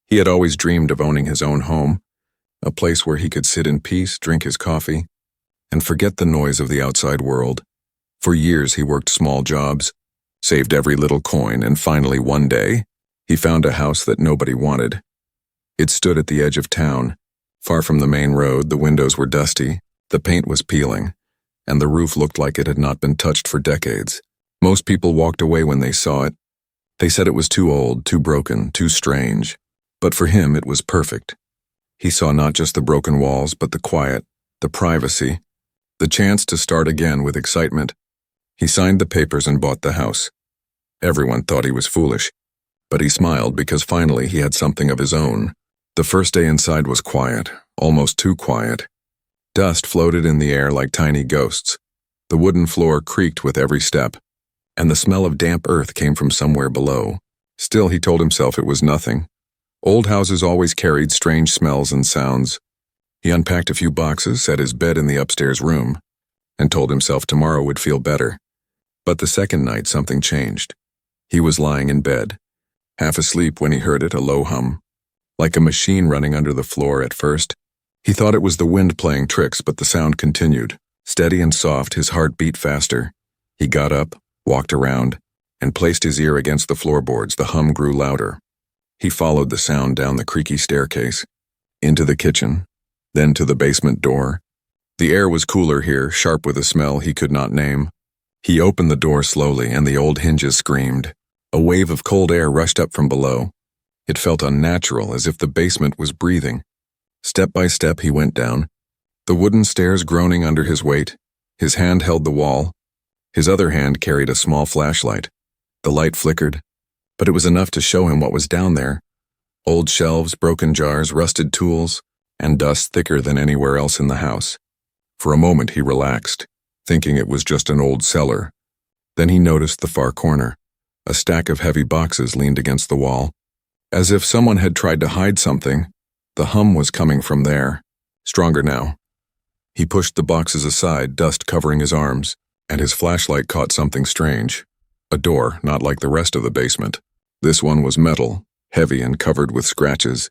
He had always dreamed of owning his own home, a place where he could sit in peace, drink his coffee, and forget the noise of the outside world. For years he worked small jobs, saved every little coin, and finally one day, he found a house that nobody wanted. It stood at the edge of town, far from the main road. The windows were dusty, the paint was peeling, and the roof looked like it had not been touched for decades. Most people walked away when they saw it. They said it was too old, too broken, too strange. But for him, it was perfect. He saw not just the broken walls, but the quiet, the privacy, the chance to start again with excitement. He signed the papers and bought the house. Everyone thought he was foolish, but he smiled because finally he had something of his own. The first day inside was quiet, almost too quiet. Dust floated in the air like tiny ghosts. The wooden floor creaked with every step, and the smell of damp earth came from somewhere below. Still, he told himself it was nothing. Old houses always carried strange smells and sounds. He unpacked a few boxes, set his bed in the upstairs room, and told himself tomorrow would feel better. But the second night, something changed. He was lying in bed, half asleep when he heard it, a low hum, like a machine running under the floor. At first, he thought it was the wind playing tricks, but the sound continued. Steady and soft, his heart beat faster. He got up, walked around, and placed his ear against the floorboards. The hum grew louder. He followed the sound down the creaky staircase, into the kitchen, then to the basement door. The air was cooler here, sharp with a smell he could not name. He opened the door slowly, and the old hinges screamed. A wave of cold air rushed up from below. It felt unnatural, as if the basement was breathing. Step by step he went down, the wooden stairs groaning under his weight. His hand held the wall. His other hand carried a small flashlight. The light flickered, but it was enough to show him what was down there. Old shelves, broken jars, rusted tools, and dust thicker than anywhere else in the house. For a moment he relaxed, thinking it was just an old cellar. Then he noticed the far corner. A stack of heavy boxes leaned against the wall. As if someone had tried to hide something, the hum was coming from there, stronger now. He pushed the boxes aside, dust covering his arms, and his flashlight caught something strange. A door, not like the rest of the basement. This one was metal, heavy and covered with scratches.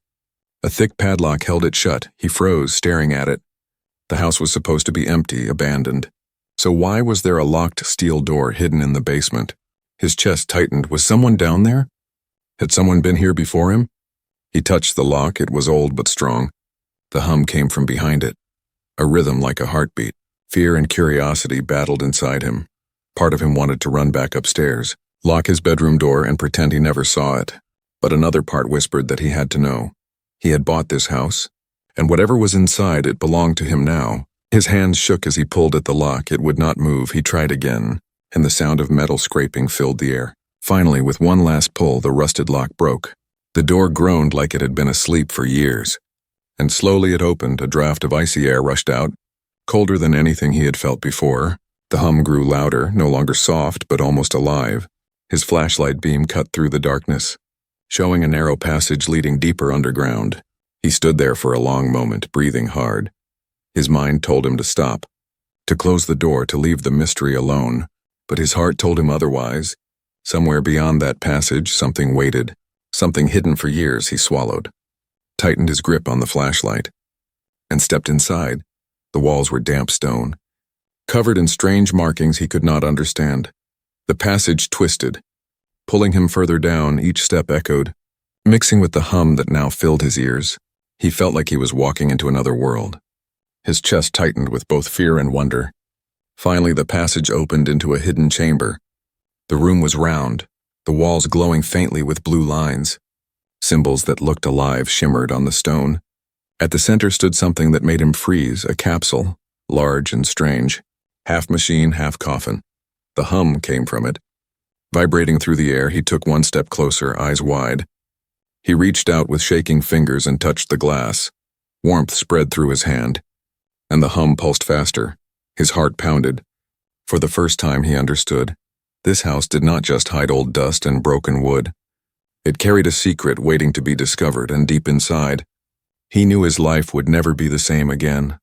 A thick padlock held it shut. He froze, staring at it. The house was supposed to be empty, abandoned. So why was there a locked steel door hidden in the basement? His chest tightened. Was someone down there? Had someone been here before him? He touched the lock. It was old but strong. The hum came from behind it, a rhythm like a heartbeat. Fear and curiosity battled inside him. Part of him wanted to run back upstairs, lock his bedroom door, and pretend he never saw it. But another part whispered that he had to know. He had bought this house, and whatever was inside, it belonged to him now. His hands shook as he pulled at the lock. It would not move. He tried again, and the sound of metal scraping filled the air. Finally, with one last pull, the rusted lock broke. The door groaned like it had been asleep for years, and slowly it opened. A draft of icy air rushed out, colder than anything he had felt before. The hum grew louder, no longer soft, but almost alive. His flashlight beam cut through the darkness, showing a narrow passage leading deeper underground. He stood there for a long moment, breathing hard. His mind told him to stop, to close the door, to leave the mystery alone. But his heart told him otherwise. Somewhere beyond that passage, something waited, something hidden for years. He swallowed, tightened his grip on the flashlight, and stepped inside. The walls were damp stone, covered in strange markings he could not understand. The passage twisted, pulling him further down. Each step echoed, mixing with the hum that now filled his ears. He felt like he was walking into another world. His chest tightened with both fear and wonder. Finally, the passage opened into a hidden chamber. The room was round, the walls glowing faintly with blue lines. Symbols that looked alive shimmered on the stone. At the center stood something that made him freeze, a capsule, large and strange, half machine, half coffin. The hum came from it. Vibrating through the air, he took one step closer, eyes wide. He reached out with shaking fingers and touched the glass. Warmth spread through his hand, and the hum pulsed faster. His heart pounded. For the first time he understood. This house did not just hide old dust and broken wood. It carried a secret waiting to be discovered, and deep inside, he knew his life would never be the same again.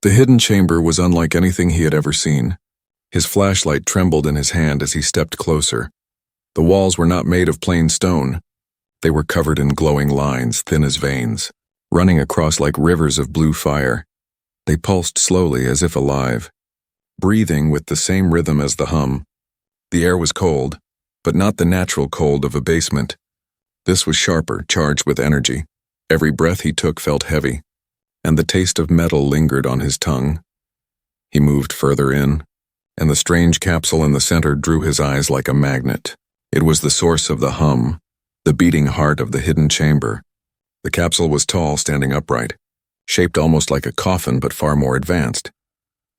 The hidden chamber was unlike anything he had ever seen. His flashlight trembled in his hand as he stepped closer. The walls were not made of plain stone. They were covered in glowing lines, thin as veins, running across like rivers of blue fire. They pulsed slowly as if alive, breathing with the same rhythm as the hum. The air was cold, but not the natural cold of a basement. This was sharper, charged with energy. Every breath he took felt heavy, and the taste of metal lingered on his tongue. He moved further in, and the strange capsule in the center drew his eyes like a magnet. It was the source of the hum, the beating heart of the hidden chamber. The capsule was tall, standing upright, shaped almost like a coffin but far more advanced.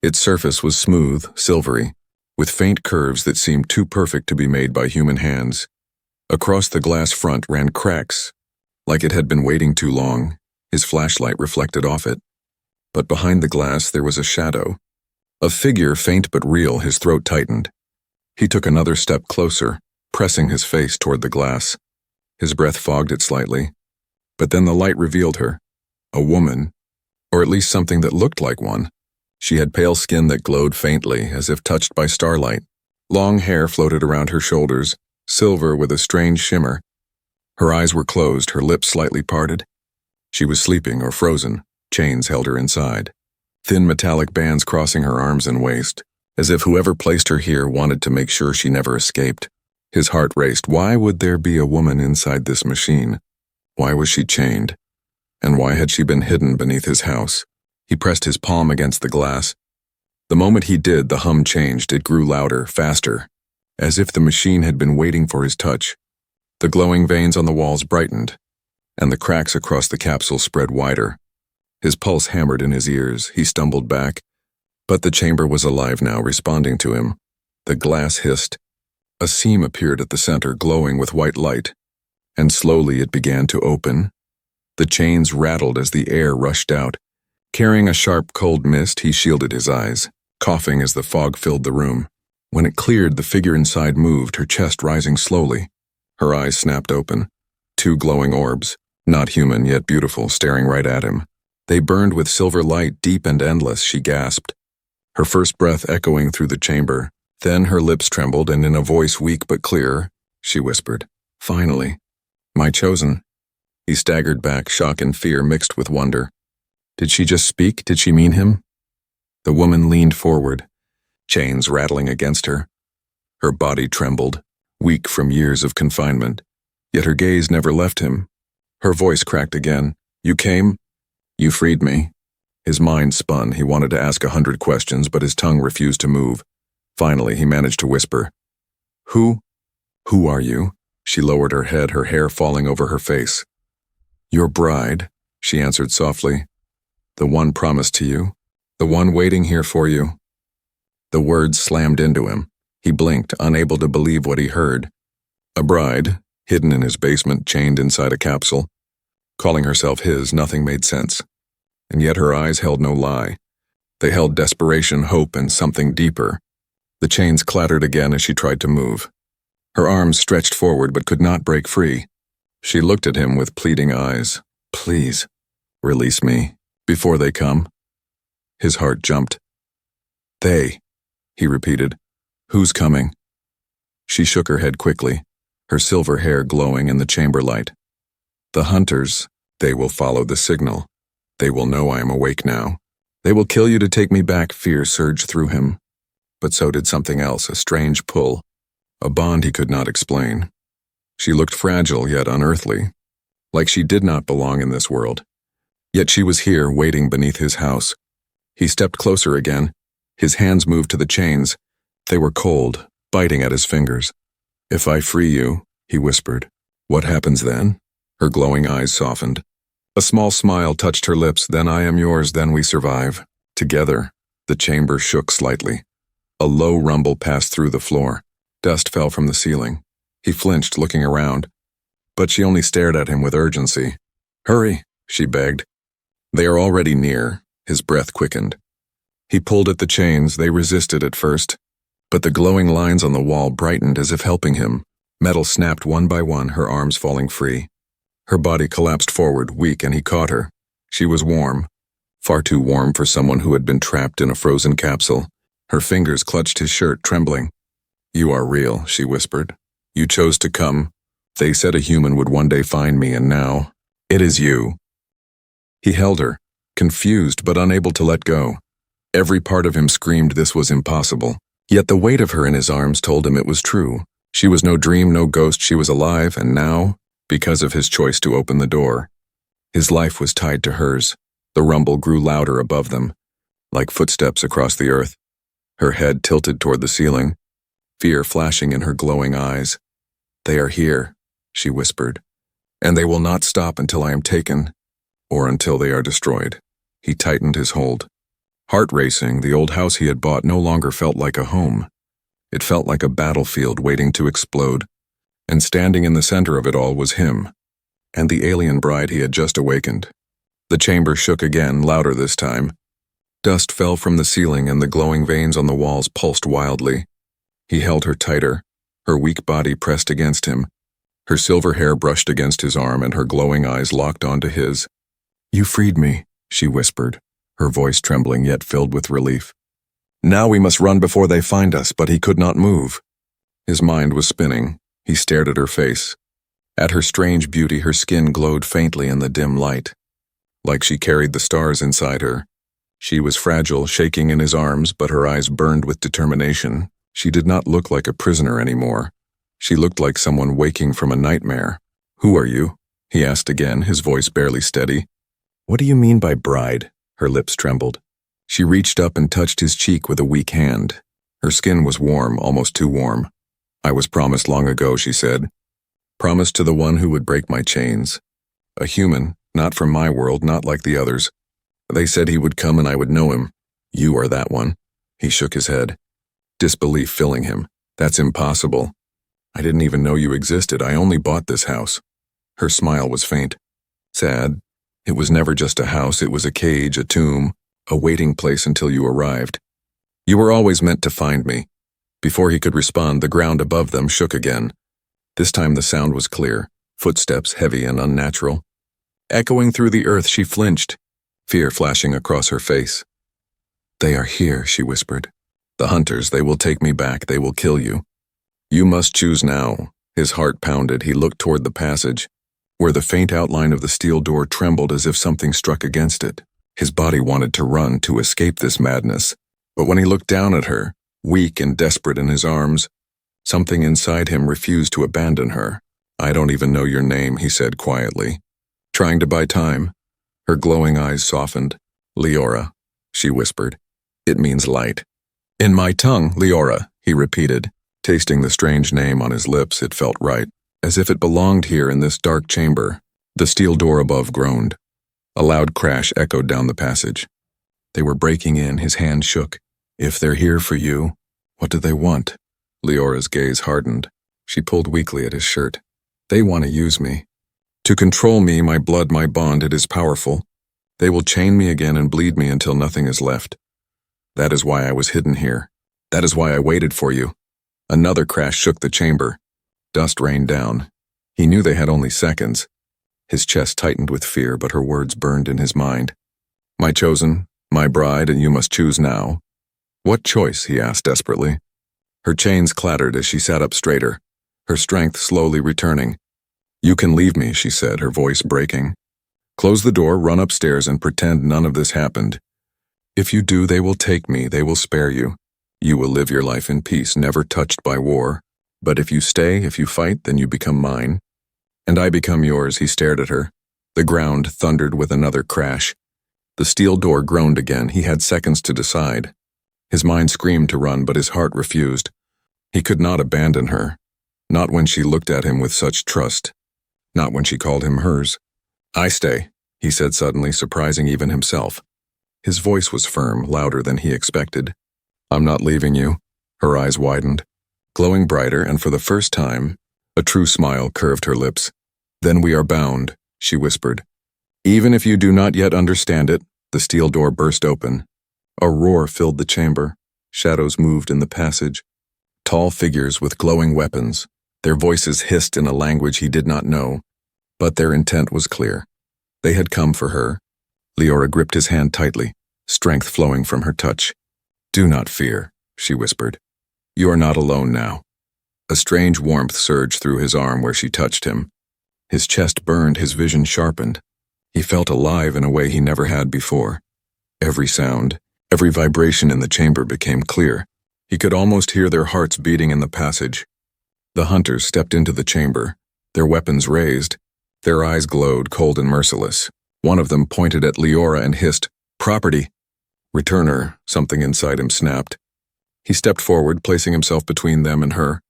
Its surface was smooth, silvery, with faint curves that seemed too perfect to be made by human hands. Across the glass front ran cracks, like it had been waiting too long. His flashlight reflected off it. But behind the glass there was a shadow. A figure, faint but real. His throat tightened. He took another step closer, pressing his face toward the glass. His breath fogged it slightly. But then the light revealed her. A woman, or at least something that looked like one. She had pale skin that glowed faintly, as if touched by starlight. Long hair floated around her shoulders, silver with a strange shimmer. Her eyes were closed, her lips slightly parted. She was sleeping or frozen. Chains held her inside. Thin metallic bands crossing her arms and waist, as if whoever placed her here wanted to make sure she never escaped. His heart raced. Why would there be a woman inside this machine? Why was she chained? And why had she been hidden beneath his house? He pressed his palm against the glass. The moment he did, the hum changed. It grew louder, faster, as if the machine had been waiting for his touch. The glowing veins on the walls brightened, and the cracks across the capsule spread wider. His pulse hammered in his ears. He stumbled back, but the chamber was alive now, responding to him. The glass hissed. A seam appeared at the center, glowing with white light, and slowly it began to open. The chains rattled as the air rushed out. Carrying a sharp, cold mist, he shielded his eyes, coughing as the fog filled the room. When it cleared, the figure inside moved, her chest rising slowly. Her eyes snapped open. Two glowing orbs, not human yet beautiful, staring right at him. They burned with silver light, deep and endless. She gasped, her first breath echoing through the chamber. Then her lips trembled, and in a voice weak but clear, she whispered, "Finally, my chosen." He staggered back, shock and fear mixed with wonder. Did she just speak? Did she mean him? The woman leaned forward, chains rattling against her. Her body trembled, weak from years of confinement, yet her gaze never left him. Her voice cracked again. "You came? You freed me." His mind spun. He wanted to ask 100 questions, but his tongue refused to move. Finally, he managed to whisper, Who are you?" She lowered her head, her hair falling over her face. "Your bride," she answered softly. "The one promised to you. The one waiting here for you." The words slammed into him. He blinked, unable to believe what he heard. A bride, hidden in his basement, chained inside a capsule. Calling herself his, nothing made sense. And yet her eyes held no lie. They held desperation, hope, and something deeper. The chains clattered again as she tried to move. Her arms stretched forward but could not break free. She looked at him with pleading eyes. "Please, release me, before they come." His heart jumped. "They," he repeated. "Who's coming?" She shook her head quickly, her silver hair glowing in the chamber light. "The hunters, they will follow the signal. They will know I am awake now. They will kill you to take me back." Fear surged through him. But so did something else, a strange pull, a bond he could not explain. She looked fragile yet unearthly, like she did not belong in this world. Yet she was here, waiting beneath his house. He stepped closer again. His hands moved to the chains. They were cold, biting at his fingers. "If I free you," he whispered, "what happens then?" Her glowing eyes softened. A small smile touched her lips. "Then I am yours, then we survive. Together." The chamber shook slightly. A low rumble passed through the floor. Dust fell from the ceiling. He flinched, looking around. But she only stared at him with urgency. "Hurry," she begged. "They are already near." His breath quickened. He pulled at the chains. They resisted at first, but the glowing lines on the wall brightened as if helping him. Metal snapped one by one, her arms falling free. Her body collapsed forward, weak, and he caught her. She was warm, far too warm for someone who had been trapped in a frozen capsule. Her fingers clutched his shirt, trembling. "You are real," she whispered. "You chose to come They said a human would one day find me, and now, it is you. He held her, confused but unable to let go. Every part of him screamed this was impossible. Yet the weight of her in his arms told him it was true. She was no dream, no ghost, she was alive, and now, because of his choice to open the door, his life was tied to hers. The rumble grew louder above them, like footsteps across the earth. Her head tilted toward the ceiling, fear flashing in her glowing eyes. "They are here," she whispered, "and they will not stop until I am taken, or until they are destroyed." He tightened his hold. Heart racing, the old house he had bought no longer felt like a home. It felt like a battlefield waiting to explode, and standing in the center of it all was him, and the alien bride he had just awakened. The chamber shook again, louder this time. Dust fell from the ceiling and the glowing veins on the walls pulsed wildly. He held her tighter, her weak body pressed against him. Her silver hair brushed against his arm and her glowing eyes locked onto his. "You freed me," she whispered, her voice trembling yet filled with relief. "Now we must run before they find us," but he could not move. His mind was spinning. He stared at her face. At her strange beauty, her skin glowed faintly in the dim light, like she carried the stars inside her. She was fragile, shaking in his arms, but her eyes burned with determination. She did not look like a prisoner anymore. She looked like someone waking from a nightmare. "Who are you?" he asked again, his voice barely steady. "What do you mean by bride?" Her lips trembled. She reached up and touched his cheek with a weak hand. Her skin was warm, almost too warm. "I was promised long ago," she said. "Promised to the one who would break my chains. A human, not from my world, not like the others. They said he would come and I would know him. You are that one." He shook his head, disbelief filling him. "That's impossible. I didn't even know you existed. I only bought this house." Her smile was faint. "Sad. It was never just a house. It was a cage, a tomb, a waiting place until you arrived. You were always meant to find me." Before he could respond, the ground above them shook again. This time the sound was clear, footsteps heavy and unnatural. Echoing through the earth, she flinched, fear flashing across her face. "They are here," she whispered. "The hunters, they will take me back, they will kill you. You must choose now." His heart pounded. He looked toward the passage, where the faint outline of the steel door trembled as if something struck against it. His body wanted to run, to escape this madness. But when he looked down at her, weak and desperate in his arms, something inside him refused to abandon her. "I don't even know your name," he said quietly, trying to buy time. Her glowing eyes softened. "Leora," she whispered. "It means light." "In my tongue, Leora," he repeated, tasting the strange name on his lips. It felt right, as if it belonged here in this dark chamber. The steel door above groaned. A loud crash echoed down the passage. They were breaking in. His hand shook. "If they're here for you, what do they want?" Leora's gaze hardened. She pulled weakly at his shirt. "They want to use me. To control me, my blood, my bond, it is powerful. They will chain me again and bleed me until nothing is left. That is why I was hidden here. That is why I waited for you." Another crash shook the chamber. Dust rained down. He knew they had only seconds. His chest tightened with fear, but her words burned in his mind. "My chosen, my bride, and you must choose now." "What choice?" he asked desperately. Her chains clattered as she sat up straighter, her strength slowly returning. "You can leave me," she said, her voice breaking. "Close the door, run upstairs, and pretend none of this happened. If you do, they will take me, they will spare you. You will live your life in peace, never touched by war. But if you stay, if you fight, then you become mine. And I become yours." He stared at her. The ground thundered with another crash. The steel door groaned again. He had seconds to decide. His mind screamed to run, but his heart refused. He could not abandon her. Not when she looked at him with such trust. Not when she called him hers. "I stay," he said suddenly, surprising even himself. His voice was firm, louder than he expected. "I'm not leaving you." Her eyes widened, glowing brighter, and for the first time, a true smile curved her lips. "Then we are bound," she whispered. "Even if you do not yet understand it." The steel door burst open. A roar filled the chamber. Shadows moved in the passage. Tall figures with glowing weapons. Their voices hissed in a language he did not know, but their intent was clear. They had come for her. Leora gripped his hand tightly, strength flowing from her touch. "Do not fear," she whispered. "You are not alone now." A strange warmth surged through his arm where she touched him. His chest burned, his vision sharpened. He felt alive in a way he never had before. Every sound, every vibration in the chamber became clear. He could almost hear their hearts beating in the passage. The hunters stepped into the chamber, their weapons raised. Their eyes glowed, cold and merciless. One of them pointed at Leora and hissed, "Property!" "Return her," something inside him snapped. He stepped forward, placing himself between them and her.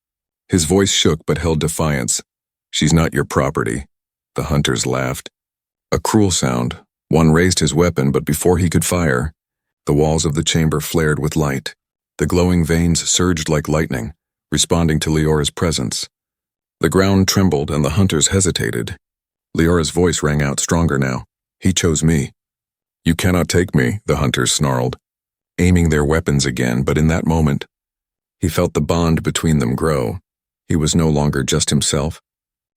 His voice shook but held defiance. "She's not your property." The hunters laughed. A cruel sound. One raised his weapon, but before he could fire, the walls of the chamber flared with light. The glowing veins surged like lightning, responding to Leora's presence. The ground trembled and the hunters hesitated. Leora's voice rang out stronger now. "He chose me." "You cannot take me," the hunters snarled, aiming their weapons again, but in that moment, he felt the bond between them grow. He was no longer just himself.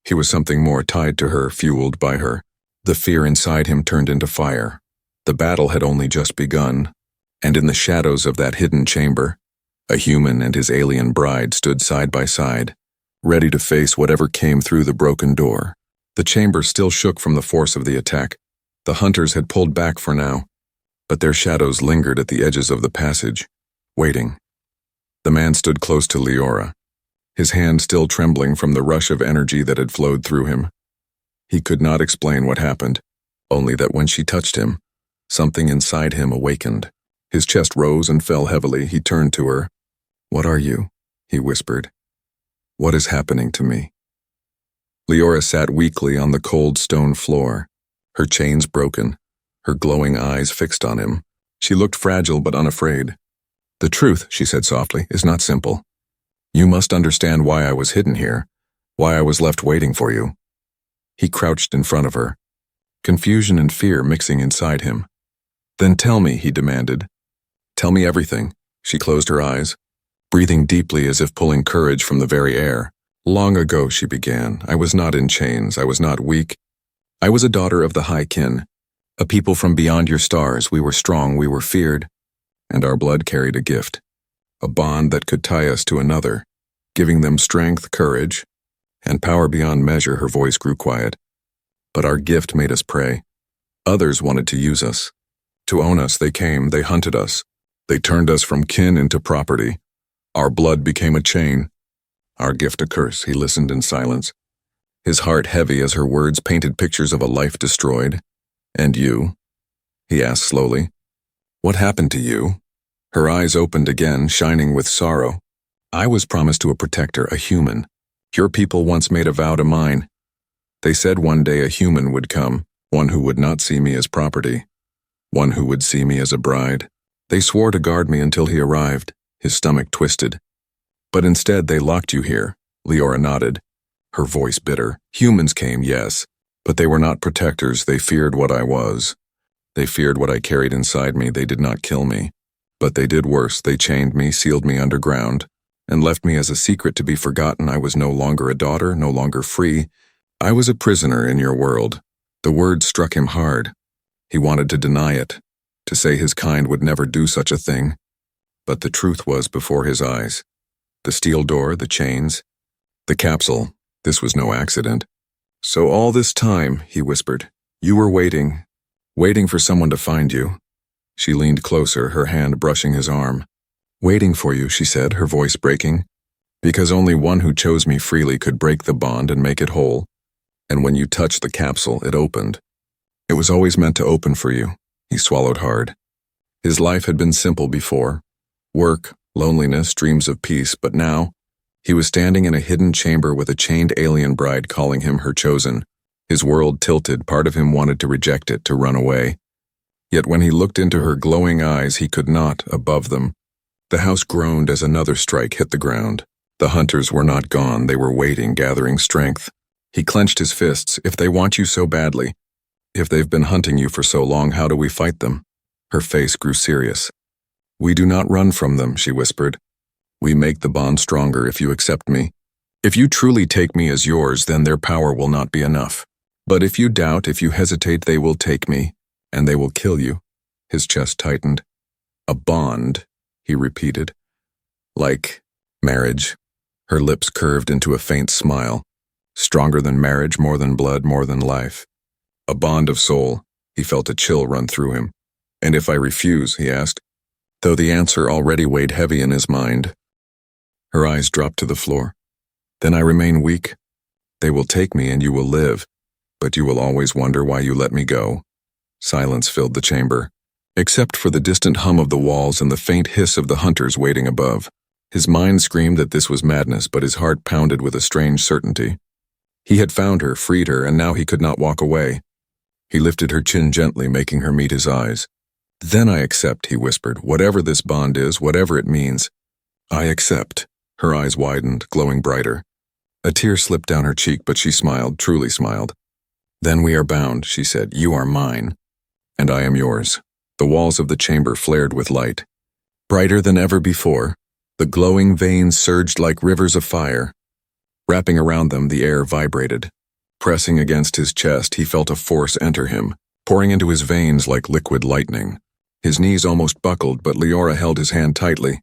He was something more, tied to her, fueled by her. The fear inside him turned into fire. The battle had only just begun, and in the shadows of that hidden chamber, a human and his alien bride stood side by side, ready to face whatever came through the broken door. The chamber still shook from the force of the attack. The hunters had pulled back for now, but their shadows lingered at the edges of the passage, waiting. The man stood close to Leora, his hand still trembling from the rush of energy that had flowed through him. He could not explain what happened, only that when she touched him, something inside him awakened. His chest rose and fell heavily. He turned to her. "What are you?" he whispered. "What is happening to me?" Leora sat weakly on the cold stone floor, her chains broken, her glowing eyes fixed on him. She looked fragile but unafraid. "The truth," she said softly, "is not simple. You must understand why I was hidden here, why I was left waiting for you." He crouched in front of her, confusion and fear mixing inside him. "Then tell me," he demanded. "Tell me everything." She closed her eyes, breathing deeply as if pulling courage from the very air. "Long ago," she began, "I was not in chains, I was not weak. I was a daughter of the High Kin, a people from beyond your stars. We were strong, we were feared, and our blood carried a gift, a bond that could tie us to another, giving them strength, courage, and power beyond measure." Her voice grew quiet. "But our gift made us prey. Others wanted to use us. To own us, they came, they hunted us. They turned us from kin into property. Our blood became a chain. Our gift a curse." He listened in silence, his heart heavy as her words painted pictures of a life destroyed. "And you?" he asked slowly. "What happened to you?" Her eyes opened again, shining with sorrow. "I was promised to a protector, a human. Your people once made a vow to mine. They said one day a human would come, one who would not see me as property, one who would see me as a bride. They swore to guard me until he arrived." His stomach twisted. "But instead they locked you here." Leora nodded, her voice bitter. "Humans came, yes, but they were not protectors. They feared what I was. They feared what I carried inside me. They did not kill me. But they did worse. They chained me, sealed me underground, and left me as a secret to be forgotten. I was no longer a daughter, no longer free. I was a prisoner in your world." The word struck him hard. He wanted to deny it, to say his kind would never do such a thing. But the truth was before his eyes. The steel door, the chains, the capsule. This was no accident. "So all this time," he whispered, "you were waiting for someone to find you." She leaned closer, her hand brushing his arm. "Waiting for you," she said, her voice breaking, "because only one who chose me freely could break the bond and make it whole. And when you touched the capsule, it opened. It was always meant to open for you." He swallowed hard. His life had been simple before. Work, loneliness, dreams of peace, but now, he was standing in a hidden chamber with a chained alien bride calling him her chosen. His world tilted, part of him wanted to reject it, to run away. Yet when he looked into her glowing eyes, he could not, above them. The house groaned as another strike hit the ground. The hunters were not gone, they were waiting, gathering strength. He clenched his fists. "If they want you so badly, if they've been hunting you for so long, how do we fight them?" Her face grew serious. "We do not run from them," she whispered. "We make the bond stronger if you accept me. If you truly take me as yours, then their power will not be enough. But if you doubt, if you hesitate, they will take me, and they will kill you." His chest tightened. "A bond," he repeated. "Like marriage." Her lips curved into a faint smile. Stronger than marriage, more than blood, more than life. A bond of soul. He felt a chill run through him. And if I refuse, he asked, though the answer already weighed heavy in his mind. Her eyes dropped to the floor. Then I remain weak. They will take me and you will live, but you will always wonder why you let me go. Silence filled the chamber, except for the distant hum of the walls and the faint hiss of the hunters waiting above. His mind screamed that this was madness, but his heart pounded with a strange certainty. He had found her, freed her, and now he could not walk away. He lifted her chin gently, making her meet his eyes. Then I accept, he whispered, whatever this bond is, whatever it means. I accept. Her eyes widened, glowing brighter. A tear slipped down her cheek, but she smiled, truly smiled. Then we are bound, she said. You are mine. And I am yours. The walls of the chamber flared with light. Brighter than ever before, the glowing veins surged like rivers of fire. Wrapping around them, the air vibrated. Pressing against his chest, he felt a force enter him, pouring into his veins like liquid lightning. His knees almost buckled, but Leora held his hand tightly.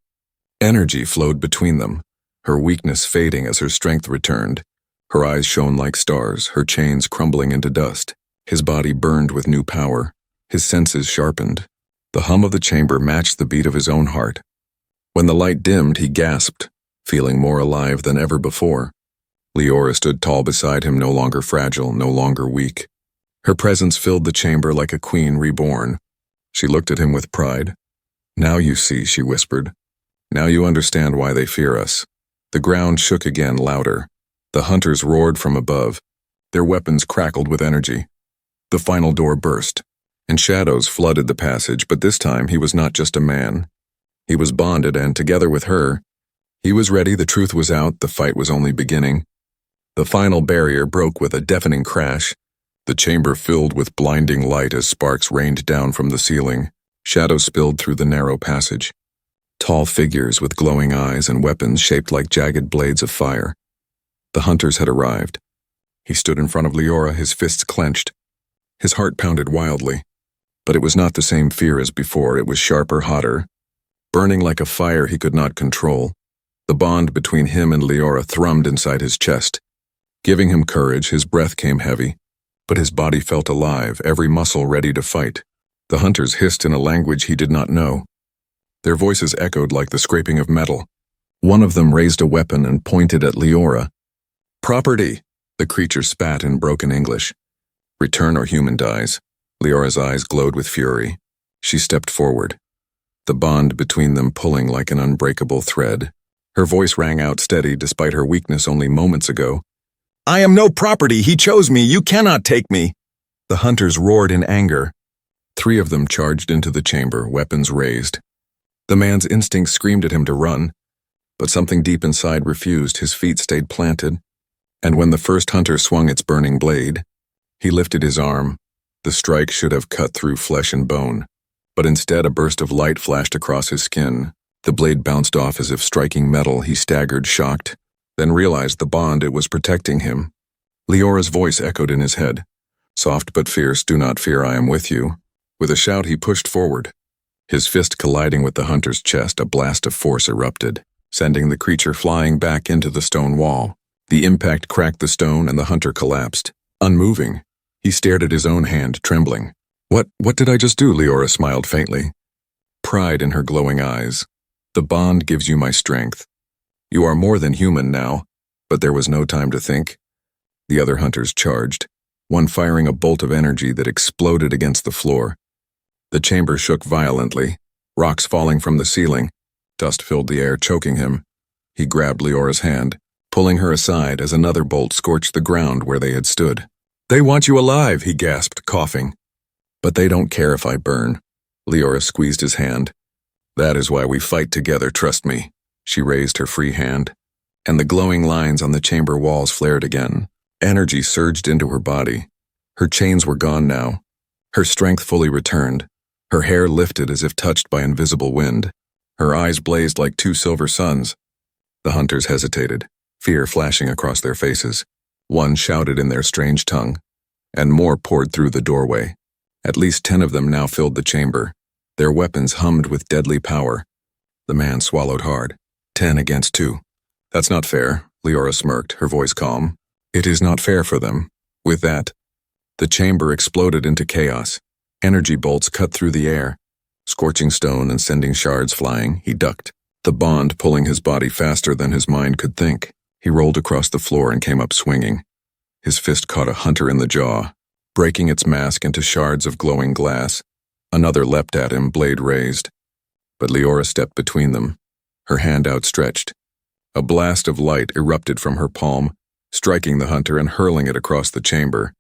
Energy flowed between them, her weakness fading as her strength returned. Her eyes shone like stars, her chains crumbling into dust. His body burned with new power, his senses sharpened. The hum of the chamber matched the beat of his own heart. When the light dimmed, he gasped, feeling more alive than ever before. Leora stood tall beside him, no longer fragile, no longer weak. Her presence filled the chamber like a queen reborn. She looked at him with pride. Now you see, she whispered. Now you understand why they fear us. The ground shook again, louder. The hunters roared from above. Their weapons crackled with energy. The final door burst, and shadows flooded the passage, but this time he was not just a man. He was bonded, and together with her, he was ready. The truth was out, the fight was only beginning. The final barrier broke with a deafening crash. The chamber filled with blinding light as sparks rained down from the ceiling. Shadows spilled through the narrow passage. Tall figures with glowing eyes and weapons shaped like jagged blades of fire. The hunters had arrived. He stood in front of Leora, his fists clenched. His heart pounded wildly. But it was not the same fear as before. It was sharper, hotter, burning like a fire he could not control. The bond between him and Leora thrummed inside his chest. Giving him courage, his breath came heavy, but his body felt alive, every muscle ready to fight. The hunters hissed in a language he did not know. Their voices echoed like the scraping of metal. One of them raised a weapon and pointed at Leora. Property, the creature spat in broken English. Return or human dies. Leora's eyes glowed with fury. She stepped forward, the bond between them pulling like an unbreakable thread. Her voice rang out steady despite her weakness only moments ago. I am no property. He chose me. You cannot take me. The hunters roared in anger. 3 of them charged into the chamber, weapons raised. The man's instinct screamed at him to run, but something deep inside refused. His feet stayed planted, and when the first hunter swung its burning blade, he lifted his arm. The strike should have cut through flesh and bone, but instead a burst of light flashed across his skin. The blade bounced off as if striking metal. He staggered, shocked, then realized the bond it was protecting him. Leora's voice echoed in his head. Soft but fierce, do not fear, I am with you. With a shout, he pushed forward. His fist colliding with the hunter's chest, a blast of force erupted, sending the creature flying back into the stone wall. The impact cracked the stone and the hunter collapsed, unmoving. He stared at his own hand, trembling. What did I just do? Leora smiled faintly. Pride in her glowing eyes. The bond gives you my strength. You are more than human now, but there was no time to think. The other hunters charged, one firing a bolt of energy that exploded against the floor. The chamber shook violently, rocks falling from the ceiling. Dust filled the air, choking him. He grabbed Leora's hand, pulling her aside as another bolt scorched the ground where they had stood. They want you alive, he gasped, coughing. But they don't care if I burn. Leora squeezed his hand. That is why we fight together, trust me. She raised her free hand, and the glowing lines on the chamber walls flared again. Energy surged into her body. Her chains were gone now. Her strength fully returned. Her hair lifted as if touched by invisible wind. Her eyes blazed like 2 silver suns. The hunters hesitated, fear flashing across their faces. One shouted in their strange tongue, and more poured through the doorway. At least 10 of them now filled the chamber. Their weapons hummed with deadly power. The man swallowed hard. 10 against 2. That's not fair, Leora smirked, her voice calm. It is not fair for them. With that, the chamber exploded into chaos. Energy bolts cut through the air, scorching stone and sending shards flying. He ducked, the bond pulling his body faster than his mind could think. He rolled across the floor and came up swinging. His fist caught a hunter in the jaw, breaking its mask into shards of glowing glass. Another leapt at him, blade raised. But Leora stepped between them, her hand outstretched. A blast of light erupted from her palm, striking the hunter and hurling it across the chamber.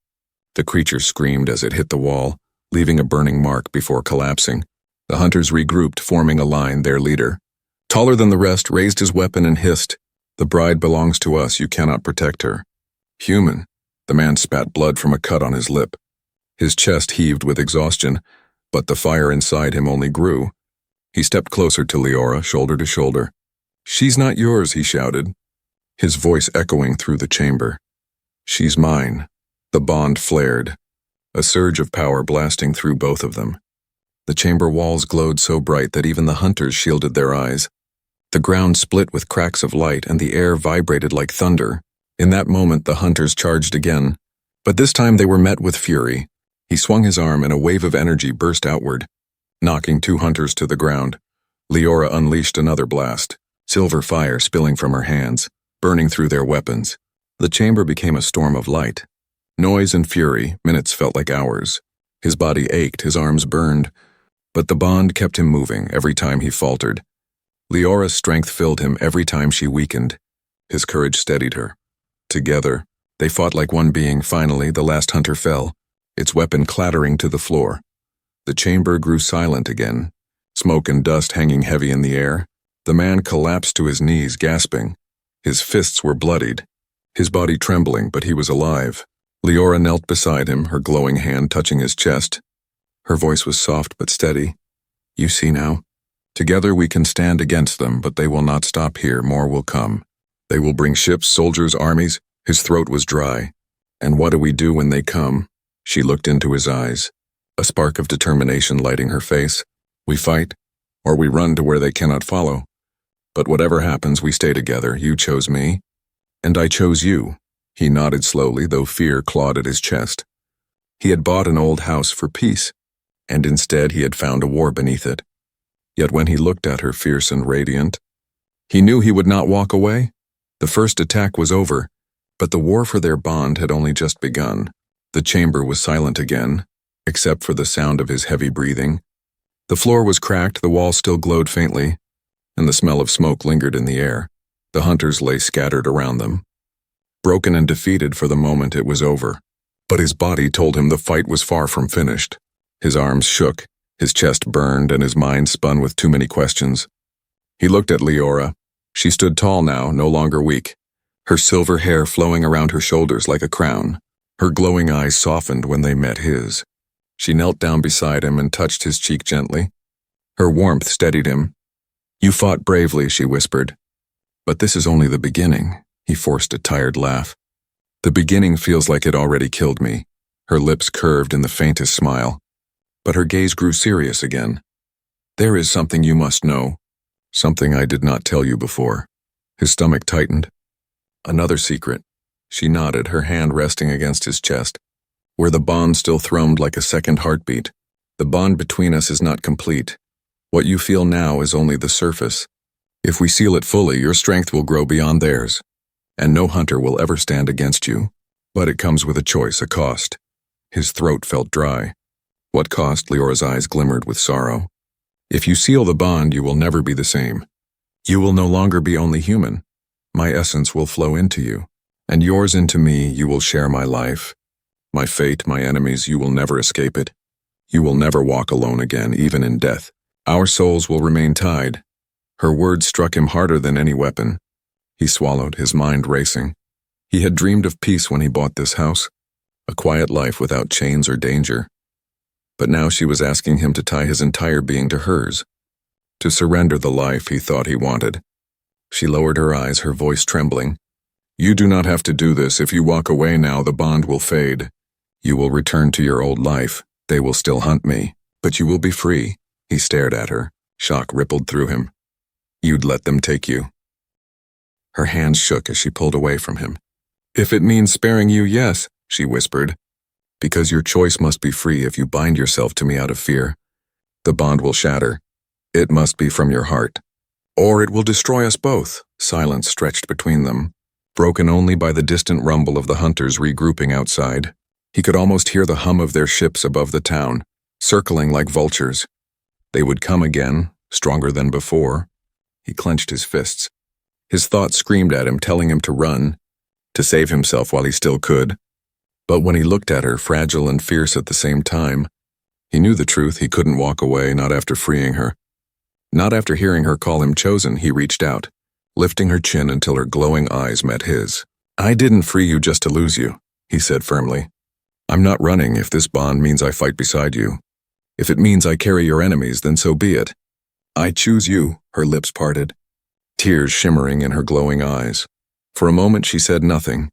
The creature screamed as it hit the wall, leaving a burning mark before collapsing. The hunters regrouped, forming a line. Their leader, taller than the rest, raised his weapon and hissed, "The bride belongs to us, you cannot protect her." "Human." The man spat blood from a cut on his lip. His chest heaved with exhaustion, but the fire inside him only grew. He stepped closer to Leora, shoulder to shoulder. "She's not yours," he shouted, his voice echoing through the chamber. "She's mine." The bond flared, a surge of power blasting through both of them. The chamber walls glowed so bright that even the hunters shielded their eyes. The ground split with cracks of light and the air vibrated like thunder. In that moment, the hunters charged again, but this time they were met with fury. He swung his arm and a wave of energy burst outward, knocking 2 hunters to the ground. Leora unleashed another blast, silver fire spilling from her hands, burning through their weapons. The chamber became a storm of light. Noise and fury, minutes felt like hours. His body ached, his arms burned, but the bond kept him moving every time he faltered. Leora's strength filled him every time she weakened. His courage steadied her. Together, they fought like one being. Finally, the last hunter fell, its weapon clattering to the floor. The chamber grew silent again, smoke and dust hanging heavy in the air. The man collapsed to his knees, gasping. His fists were bloodied, his body trembling, but he was alive. Leora knelt beside him, her glowing hand touching his chest. Her voice was soft but steady. "You see now? Together we can stand against them, but they will not stop here. More will come. They will bring ships, soldiers, armies." His throat was dry. "And what do we do when they come?" She looked into his eyes, a spark of determination lighting her face. "We fight, or we run to where they cannot follow. But whatever happens, we stay together. You chose me, and I chose you." He nodded slowly, though fear clawed at his chest. He had bought an old house for peace, and instead he had found a war beneath it. Yet when he looked at her, fierce and radiant, he knew he would not walk away. The first attack was over, but the war for their bond had only just begun. The chamber was silent again, except for the sound of his heavy breathing. The floor was cracked, the walls still glowed faintly, and the smell of smoke lingered in the air. The hunters lay scattered around them. Broken and defeated, for the moment it was over. But his body told him the fight was far from finished. His arms shook, his chest burned, and his mind spun with too many questions. He looked at Leora. She stood tall now, no longer weak, her silver hair flowing around her shoulders like a crown. Her glowing eyes softened when they met his. She knelt down beside him and touched his cheek gently. Her warmth steadied him. "You fought bravely," she whispered. "But this is only the beginning." He forced a tired laugh. "The beginning feels like it already killed me." Her lips curved in the faintest smile, but her gaze grew serious again. "There is something you must know. Something I did not tell you before." His stomach tightened. "Another secret." She nodded, her hand resting against his chest, where the bond still thrummed like a second heartbeat. "The bond between us is not complete. What you feel now is only the surface. If we seal it fully, your strength will grow beyond theirs, and no hunter will ever stand against you. But it comes with a choice, a cost." His throat felt dry. "What cost?" Leora's eyes glimmered with sorrow. "If you seal the bond, you will never be the same. You will no longer be only human. My essence will flow into you, and yours into me. You will share my life, my fate, my enemies. You will never escape it. You will never walk alone again, even in death. Our souls will remain tied." Her words struck him harder than any weapon. He swallowed, his mind racing. He had dreamed of peace when he bought this house, a quiet life without chains or danger. But now she was asking him to tie his entire being to hers, to surrender the life he thought he wanted. She lowered her eyes, her voice trembling. "You do not have to do this. If you walk away now, the bond will fade. You will return to your old life. They will still hunt me, but you will be free." He stared at her. Shock rippled through him. "You'd let them take you?" Her hands shook as she pulled away from him. "If it means sparing you, yes," she whispered. "Because your choice must be free if you bind yourself to me out of fear. The bond will shatter. It must be from your heart. Or it will destroy us both." Silence stretched between them, broken only by the distant rumble of the hunters regrouping outside. He could almost hear the hum of their ships above the town, circling like vultures. They would come again, stronger than before. He clenched his fists. His thoughts screamed at him, telling him to run, to save himself while he still could. But when he looked at her, fragile and fierce at the same time, he knew the truth. He couldn't walk away, not after freeing her. Not after hearing her call him chosen. He reached out, lifting her chin until her glowing eyes met his. "I didn't free you just to lose you," he said firmly. "I'm not running if this bond means I fight beside you. If it means I carry your enemies, then so be it. I choose you." Her lips parted, tears shimmering in her glowing eyes. For a moment she said nothing,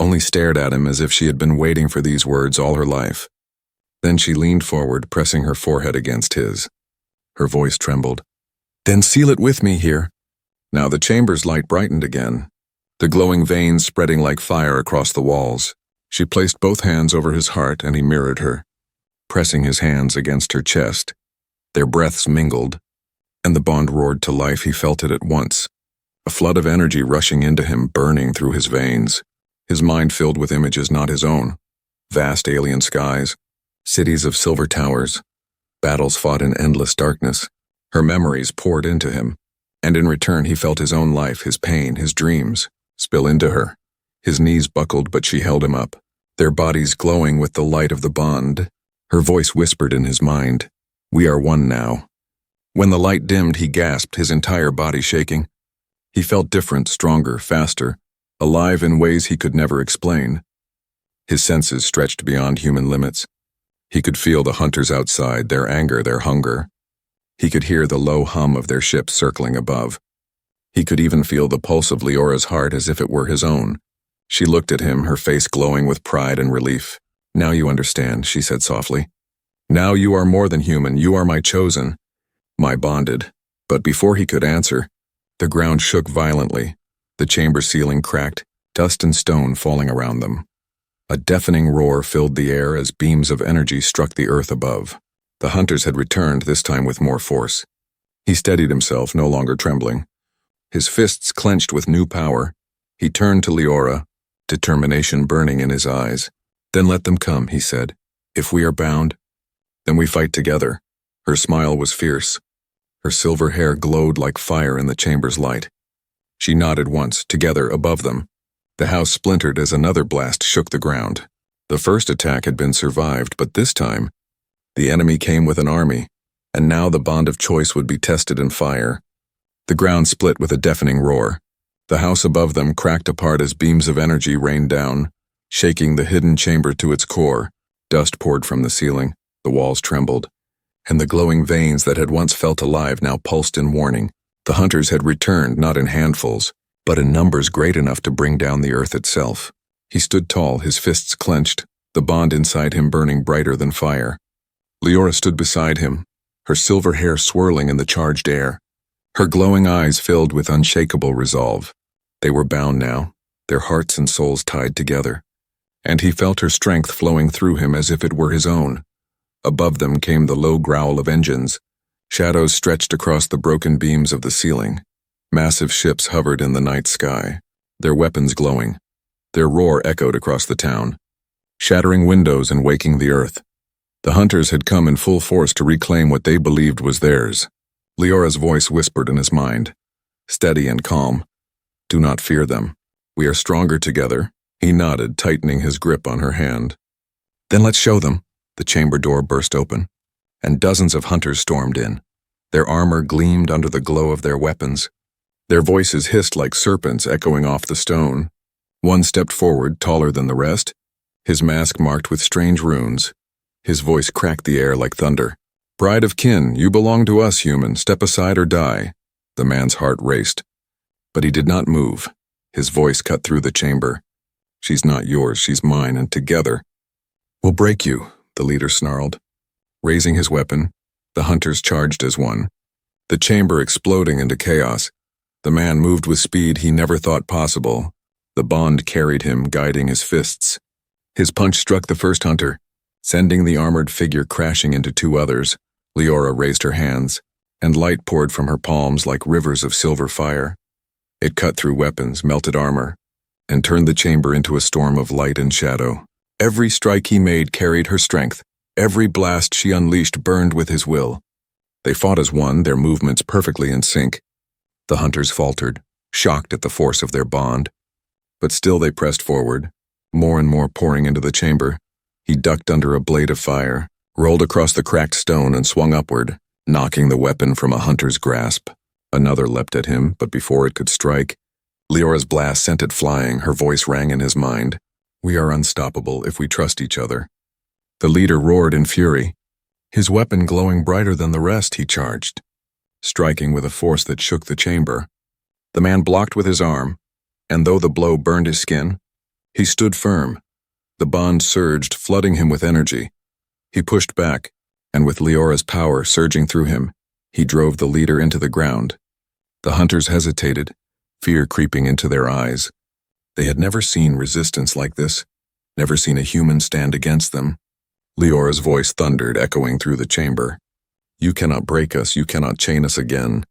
only stared at him as if she had been waiting for these words all her life. Then she leaned forward, pressing her forehead against his. Her voice trembled. "Then seal it with me here." Now the chamber's light brightened again, the glowing veins spreading like fire across the walls. She placed both hands over his heart and he mirrored her, pressing his hands against her chest. Their breaths mingled, and the bond roared to life. He felt it at once, a flood of energy rushing into him, burning through his veins. His mind filled with images not his own. Vast alien skies, cities of silver towers, battles fought in endless darkness. Her memories poured into him, and in return he felt his own life, his pain, his dreams, spill into her. His knees buckled, but she held him up, their bodies glowing with the light of the bond. Her voice whispered in his mind, "We are one now." When the light dimmed, he gasped, his entire body shaking. He felt different, stronger, faster, alive in ways he could never explain. His senses stretched beyond human limits. He could feel the hunters outside, their anger, their hunger. He could hear the low hum of their ships circling above. He could even feel the pulse of Leora's heart as if it were his own. She looked at him, her face glowing with pride and relief. "Now you understand," she said softly. "Now you are more than human. You are my chosen, my bonded." But before he could answer, the ground shook violently. The chamber ceiling cracked, dust and stone falling around them. A deafening roar filled the air as beams of energy struck the earth above. The hunters had returned, this time with more force. He steadied himself, no longer trembling. His fists clenched with new power. He turned to Leora, determination burning in his eyes. "Then let them come," he said. "If we are bound, then we fight together." Her smile was fierce. Her silver hair glowed like fire in the chamber's light. She nodded once, together above them. The house splintered as another blast shook the ground. The first attack had been survived, but this time, the enemy came with an army, and now the bond of choice would be tested in fire. The ground split with a deafening roar. The house above them cracked apart as beams of energy rained down, shaking the hidden chamber to its core. Dust poured from the ceiling, the walls trembled, and the glowing veins that had once felt alive now pulsed in warning. The hunters had returned, not in handfuls, but in numbers great enough to bring down the earth itself. He stood tall, his fists clenched, the bond inside him burning brighter than fire. Leora stood beside him, her silver hair swirling in the charged air, her glowing eyes filled with unshakable resolve. They were bound now, their hearts and souls tied together, and he felt her strength flowing through him as if it were his own. Above them came the low growl of engines. Shadows stretched across the broken beams of the ceiling. Massive ships hovered in the night sky, their weapons glowing. Their roar echoed across the town, shattering windows and waking the earth. The hunters had come in full force to reclaim what they believed was theirs. Leora's voice whispered in his mind, steady and calm, "Do not fear them. We are stronger together." He nodded, tightening his grip on her hand. "Then let's show them." The chamber door burst open, and dozens of hunters stormed in. Their armor gleamed under the glow of their weapons. Their voices hissed like serpents echoing off the stone. One stepped forward, taller than the rest, his mask marked with strange runes. His voice cracked the air like thunder. "Bride of kin, you belong to us, human. Step aside or die." The man's heart raced, but he did not move. His voice cut through the chamber. "She's not yours, she's mine, and together we'll break you," the leader snarled. Raising his weapon, the hunters charged as one, the chamber exploding into chaos. The man moved with speed he never thought possible. The bond carried him, guiding his fists. His punch struck the first hunter, sending the armored figure crashing into two others. Leora raised her hands, and light poured from her palms like rivers of silver fire. It cut through weapons, melted armor, and turned the chamber into a storm of light and shadow. Every strike he made carried her strength. Every blast she unleashed burned with his will. They fought as one, their movements perfectly in sync. The hunters faltered, shocked at the force of their bond. But still they pressed forward, more and more pouring into the chamber. He ducked under a blade of fire, rolled across the cracked stone and swung upward, knocking the weapon from a hunter's grasp. Another leapt at him, but before it could strike, Leora's blast sent it flying. Her voice rang in his mind. "We are unstoppable if we trust each other." The leader roared in fury. His weapon glowing brighter than the rest, he charged, striking with a force that shook the chamber. The man blocked with his arm, and though the blow burned his skin, he stood firm. The bond surged, flooding him with energy. He pushed back, and with Leora's power surging through him, he drove the leader into the ground. The hunters hesitated, fear creeping into their eyes. They had never seen resistance like this, never seen a human stand against them. Leora's voice thundered, echoing through the chamber. "You cannot break us, you cannot chain us again.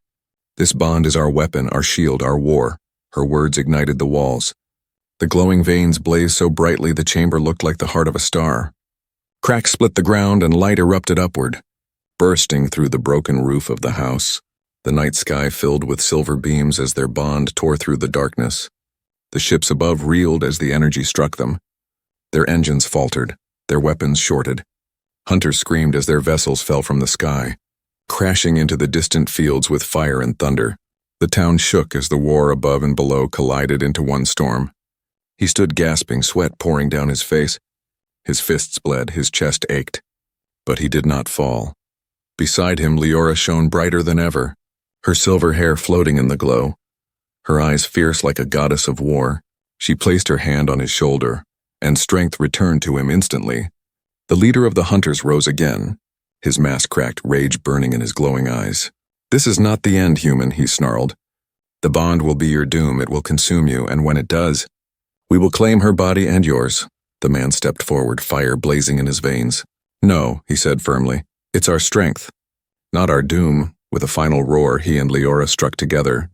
This bond is our weapon, our shield, our war." Her words ignited the walls. The glowing veins blazed so brightly the chamber looked like the heart of a star. Cracks split the ground and light erupted upward, bursting through the broken roof of the house. The night sky filled with silver beams as their bond tore through the darkness. The ships above reeled as the energy struck them. Their engines faltered, their weapons shorted. Hunters screamed as their vessels fell from the sky, crashing into the distant fields with fire and thunder. The town shook as the war above and below collided into one storm. He stood gasping, sweat pouring down his face. His fists bled, his chest ached. But he did not fall. Beside him, Leora shone brighter than ever, her silver hair floating in the glow. Her eyes fierce like a goddess of war. She placed her hand on his shoulder, and strength returned to him instantly. The leader of the hunters rose again, his mask cracked, rage burning in his glowing eyes. "This is not the end, human," he snarled. "The bond will be your doom, it will consume you, and when it does, we will claim her body and yours." The man stepped forward, fire blazing in his veins. "No," he said firmly, "it's our strength, not our doom." With a final roar, he and Leora struck together.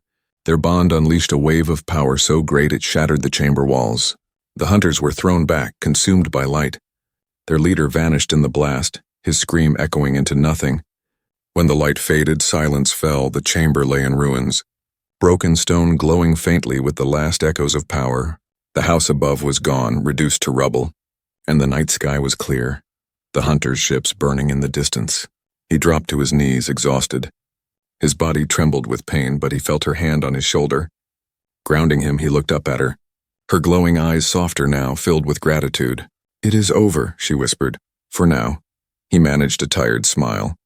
Their bond unleashed a wave of power so great it shattered the chamber walls. The hunters were thrown back, consumed by light. Their leader vanished in the blast, his scream echoing into nothing. When the light faded, silence fell, the chamber lay in ruins. Broken stone glowing faintly with the last echoes of power. The house above was gone, reduced to rubble, and the night sky was clear, the hunters' ships burning in the distance. He dropped to his knees, exhausted. His body trembled with pain, but he felt her hand on his shoulder. Grounding him, he looked up at her, her glowing eyes softer now, filled with gratitude. "It is over," she whispered. "For now." He managed a tired smile.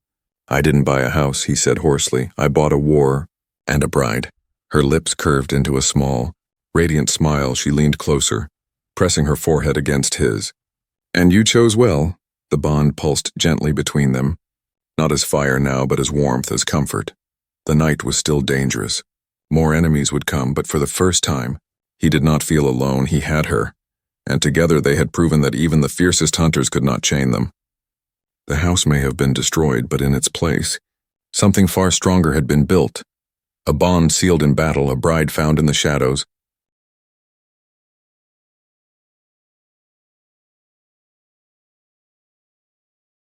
"I didn't buy a house," he said hoarsely. "I bought a war and a bride." Her lips curved into a small, radiant smile. She leaned closer, pressing her forehead against his. "And you chose well." The bond pulsed gently between them, not as fire now, but as warmth, as comfort. The night was still dangerous. More enemies would come, but for the first time, he did not feel alone. He had her, and together they had proven that even the fiercest hunters could not chain them. The house may have been destroyed, but in its place, something far stronger had been built. A bond sealed in battle, a bride found in the shadows,